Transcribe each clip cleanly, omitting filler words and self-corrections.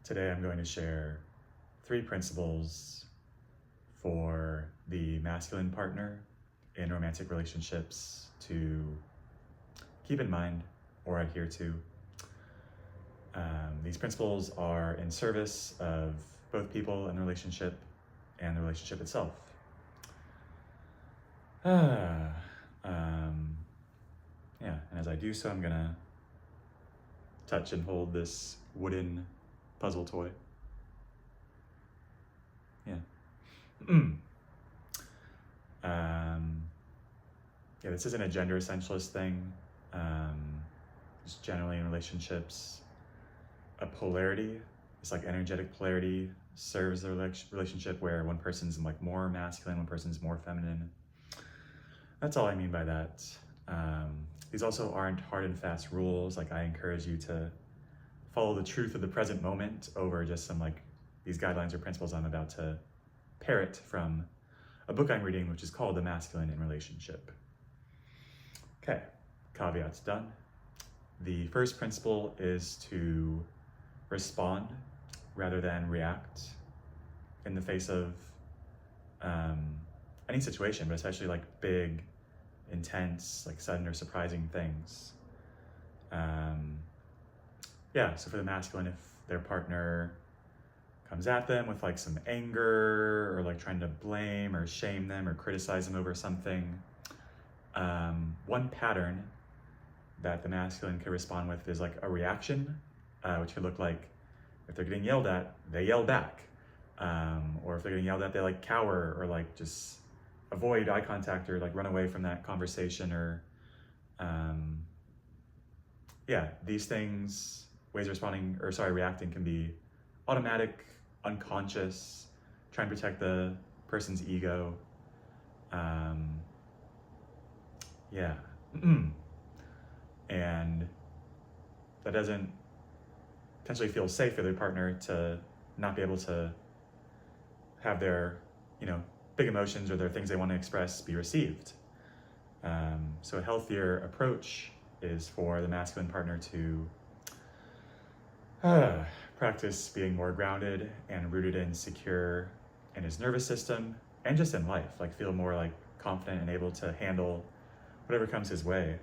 Today I'm going to share 3 principles for the masculine partner in romantic relationships to keep in mind or adhere to. These principles are in service of both people in the relationship and the relationship itself. And as I do so, I'm gonna touch and hold this wooden puzzle toy. This isn't a gender essentialist thing. Just generally in relationships, a polarity, it's like energetic polarity, serves the relationship where one person's like more masculine, one person's more feminine. That's all I mean by that. These also aren't hard and fast rules. Like, I encourage you to follow the truth of the present moment over just some like these guidelines or principles I'm about to parrot from a book I'm reading, which is called The Masculine in Relationship. Okay, caveats done. The first principle is to respond rather than react in the face of any situation, but especially like big, intense, like sudden or surprising things. So for the masculine, if their partner comes at them with like some anger or like trying to blame or shame them or criticize them over something, one pattern that the masculine could respond with is like a reaction, which could look like if they're getting yelled at, they yell back. Or if they're getting yelled at, they like cower or like just avoid eye contact or like run away from that conversation. Or these things, ways of reacting can be automatic, unconscious, try and protect the person's ego. And that doesn't potentially feel safe for their partner to not be able to have their, big emotions or their things they want to express be received. So a healthier approach is for the masculine partner to practice being more grounded and rooted and secure in his nervous system and just in life, like feel more like confident and able to handle whatever comes his way,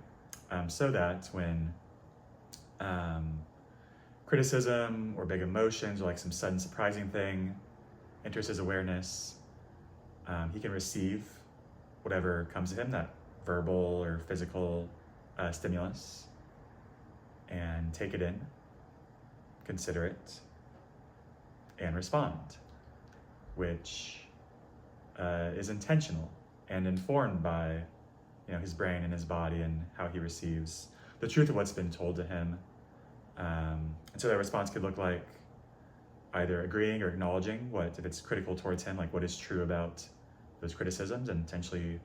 so that when criticism or big emotions or like some sudden surprising thing enters his awareness, he can receive whatever comes to him, that verbal or physical stimulus, and take it in, consider it, and respond, which is intentional and informed by his brain and his body and how he receives the truth of what's been told to him. And so that response could look like either agreeing or acknowledging what, if it's critical towards him, like what is true about those criticisms, and potentially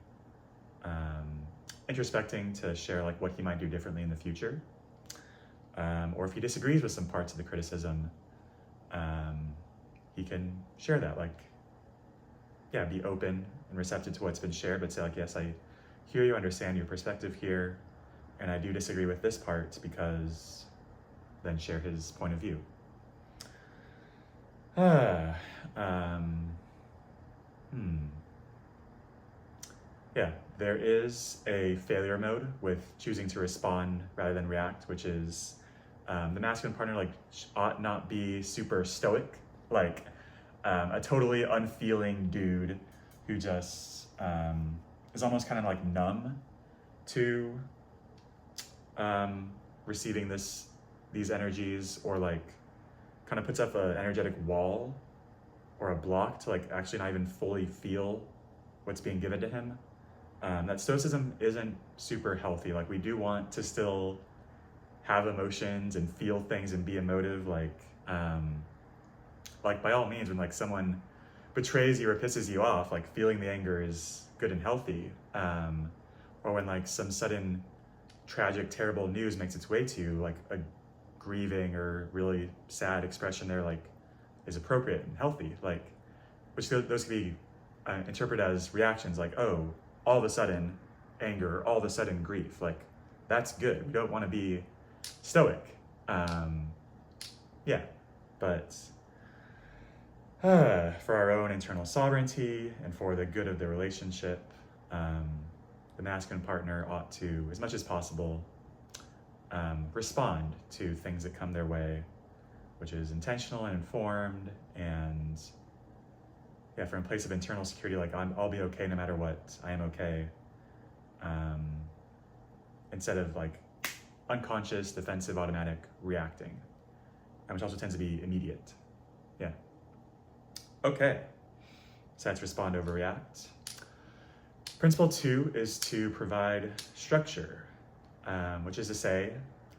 introspecting to share like what he might do differently in the future. Or if he disagrees with some parts of the criticism, he can share that, be open and receptive to what's been shared, but say like, yes, I hear you, understand your perspective here, and I do disagree with this part, because then share his point of view. There is a failure mode with choosing to respond rather than react, which is the masculine partner ought not be super stoic, like a totally unfeeling dude who just is almost kind of like numb to receiving these energies, or like kind of puts up an energetic wall or a block to like actually not even fully feel what's being given to him. That stoicism isn't super healthy. Like, we do want to still have emotions and feel things and be emotive, like by all means, when like someone betrays you or pisses you off, like feeling the anger is good and healthy. Or when like some sudden tragic, terrible news makes its way to you, like a grieving or really sad expression there, like, is appropriate and healthy, like, which those can be interpreted as reactions, like, oh, all of a sudden anger, all of a sudden grief, like, that's good. We don't want to be stoic. but for our own internal sovereignty and for the good of the relationship, the masculine partner ought to, as much as possible, respond to things that come their way, which is intentional and informed, and from a place of internal security, like I'll be okay no matter what, I am okay, instead of like unconscious, defensive, automatic reacting, which also tends to be immediate. Yeah. Okay, so that's respond over react. Principle 2 is to provide structure, which is to say,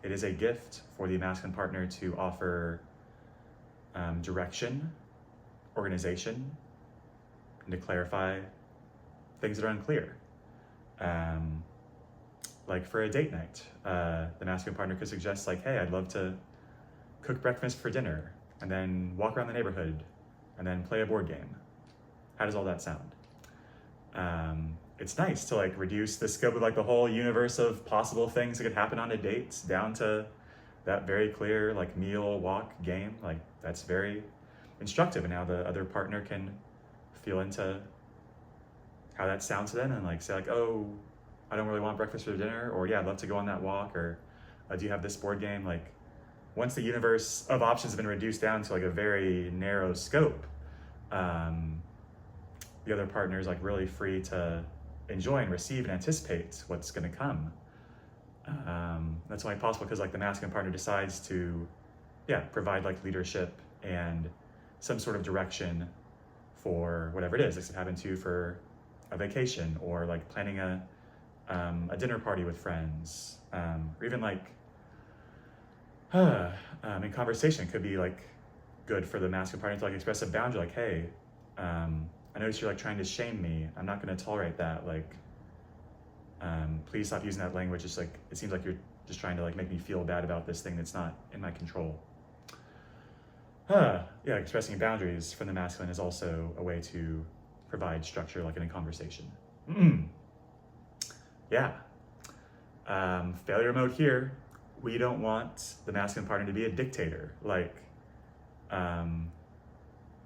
it is a gift for the masculine partner to offer direction, organization, and to clarify things that are unclear. Like for a date night, the masculine partner could suggest like, hey, I'd love to cook breakfast for dinner and then walk around the neighborhood and then play a board game. How does all that sound? It's nice to like reduce the scope of like the whole universe of possible things that could happen on a date down to that very clear like meal, walk, game. Like that's very instructive, and now the other partner can feel into how that sounds to them and like say like, oh, I don't really want breakfast for dinner, or yeah, I'd love to go on that walk, or do you have this board game? Like once the universe of options has been reduced down to like a very narrow scope, the other partner is like really free to enjoy and receive and anticipate what's going to come. That's only possible because like the masculine partner decides to, provide like leadership and some sort of direction for whatever it is. This could happen to you for a vacation, or like planning a dinner party with friends, or even like in conversation. It could be like good for the masculine partner to like express a boundary, like, hey, I notice you're like trying to shame me. I'm not going to tolerate that. Like, please stop using that language. It's like, it seems like you're just trying to like make me feel bad about this thing that's not in my control. Expressing boundaries from the masculine is also a way to provide structure, like in a conversation. Failure mode here. We don't want the masculine partner to be a dictator. Like,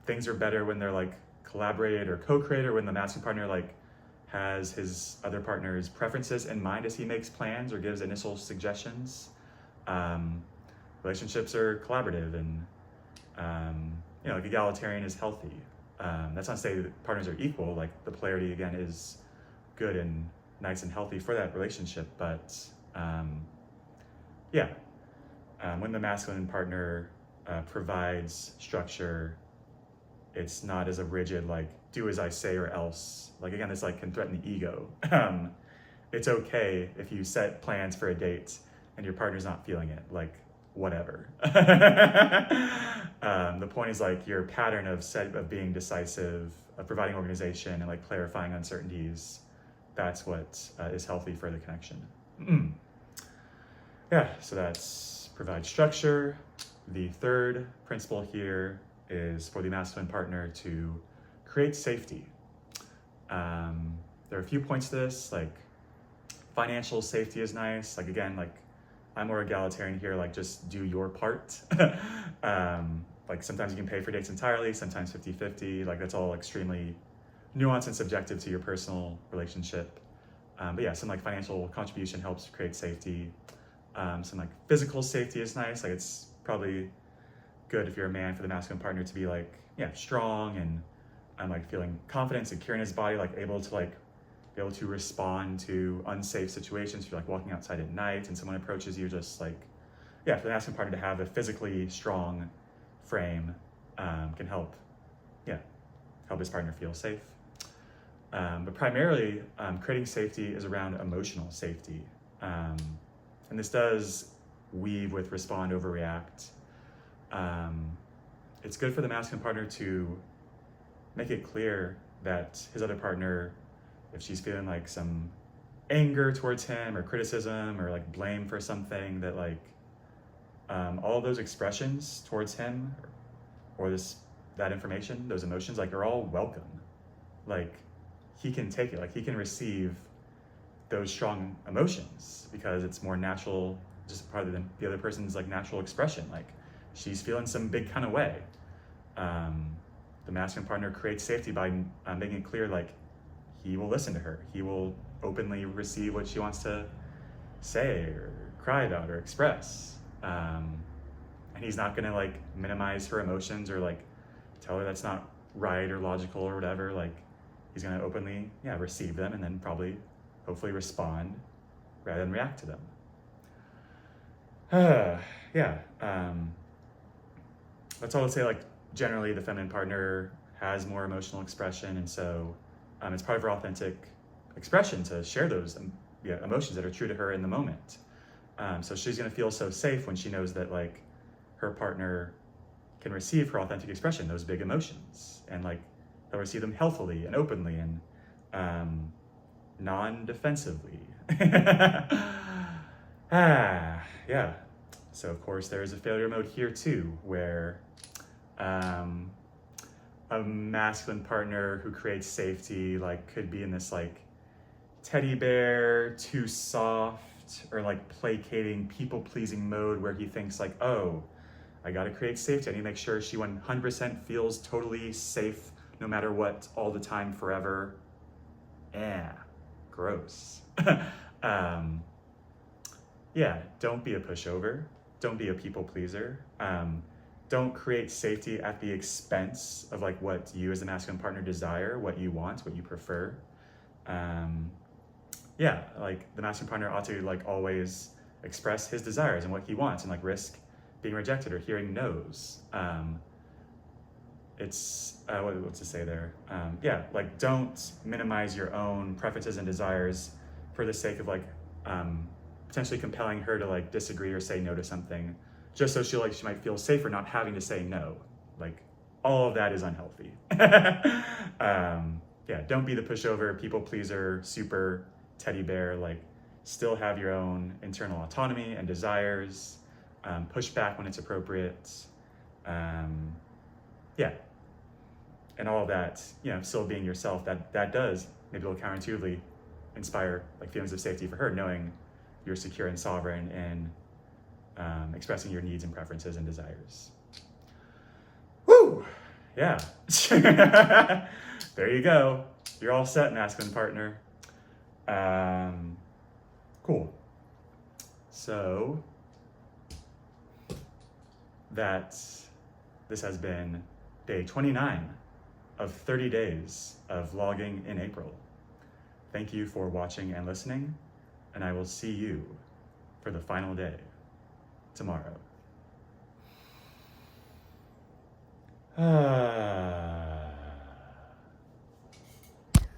things are better when they're like collaborated or co-created, when the masculine partner like has his other partner's preferences in mind as he makes plans or gives initial suggestions. Relationships are collaborative and like egalitarian is healthy. That's not to say that partners are equal. Like the polarity again is good and nice and healthy for that relationship, but when the masculine partner provides structure, it's not as a rigid like do as I say or else. Like again, this like can threaten the ego. It's okay if you set plans for a date and your partner's not feeling it. Like whatever. The point is like your pattern of being decisive, of providing organization and like clarifying uncertainties. That's what is healthy for the connection. So that's provide structure. The third principle here is for the masculine partner to create safety. There are a few points to this, like financial safety is nice. Like again, like I'm more egalitarian here, like just do your part. Like sometimes you can pay for dates entirely, sometimes 50-50, like that's all extremely nuanced and subjective to your personal relationship. Some like financial contribution helps create safety. Some like physical safety is nice. Like it's probably good if you're a man for the masculine partner to be like, strong and like feeling confident, secure in his body, like able to respond to unsafe situations. If you're like walking outside at night and someone approaches you, just like, for the masculine partner to have a physically strong frame can help his partner feel safe. But primarily, creating safety is around emotional safety. And this does weave with respond over react. It's good for the masculine partner to make it clear that his other partner, if she's feeling like some anger towards him or criticism or like blame for something, that like all of those expressions towards him or that information, those emotions, like are all welcome. Like he can take it, like he can receive those strong emotions because it's more natural, just part of the other person's like natural expression. Like she's feeling some big kind of way. The masculine partner creates safety by making it clear, like, he will listen to her. He will openly receive what she wants to say or cry about or express. And he's not gonna like minimize her emotions or like tell her that's not right or logical or whatever. Like, he's gonna openly, receive them and then probably, hopefully respond rather than react to them. That's all to say, like, generally the feminine partner has more emotional expression, and so it's part of her authentic expression to share those emotions that are true to her in the moment. So she's gonna feel so safe when she knows that like her partner can receive her authentic expression, those big emotions, and like they'll receive them healthily and openly and non-defensively. Yeah. So of course there is a failure mode here too, where a masculine partner who creates safety like could be in this like teddy bear, too soft, or like placating, people-pleasing mode where he thinks like, oh, I gotta create safety. I need to make sure she 100% feels totally safe no matter what, all the time, forever. Gross. Don't be a pushover. Don't be a people pleaser. Don't create safety at the expense of like what you as a masculine partner desire, what you want, what you prefer. Like the masculine partner ought to like always express his desires and what he wants and like risk being rejected or hearing no's. What's to say there? Like don't minimize your own preferences and desires for the sake of like potentially compelling her to like disagree or say no to something, just so she might feel safer not having to say no. Like all of that is unhealthy. Don't be the pushover, people pleaser, super teddy bear. Like still have your own internal autonomy and desires. Push back when it's appropriate. And all of that, still being yourself, that does maybe a little counterintuitively inspire like feelings of safety for her, knowing you're secure and sovereign and expressing your needs and preferences and desires. Woo! Yeah. There you go. You're all set, masculine partner. Cool. So this has been day 29 of 30 days of vlogging in April. Thank you for watching and listening, and I will see you for the final day tomorrow.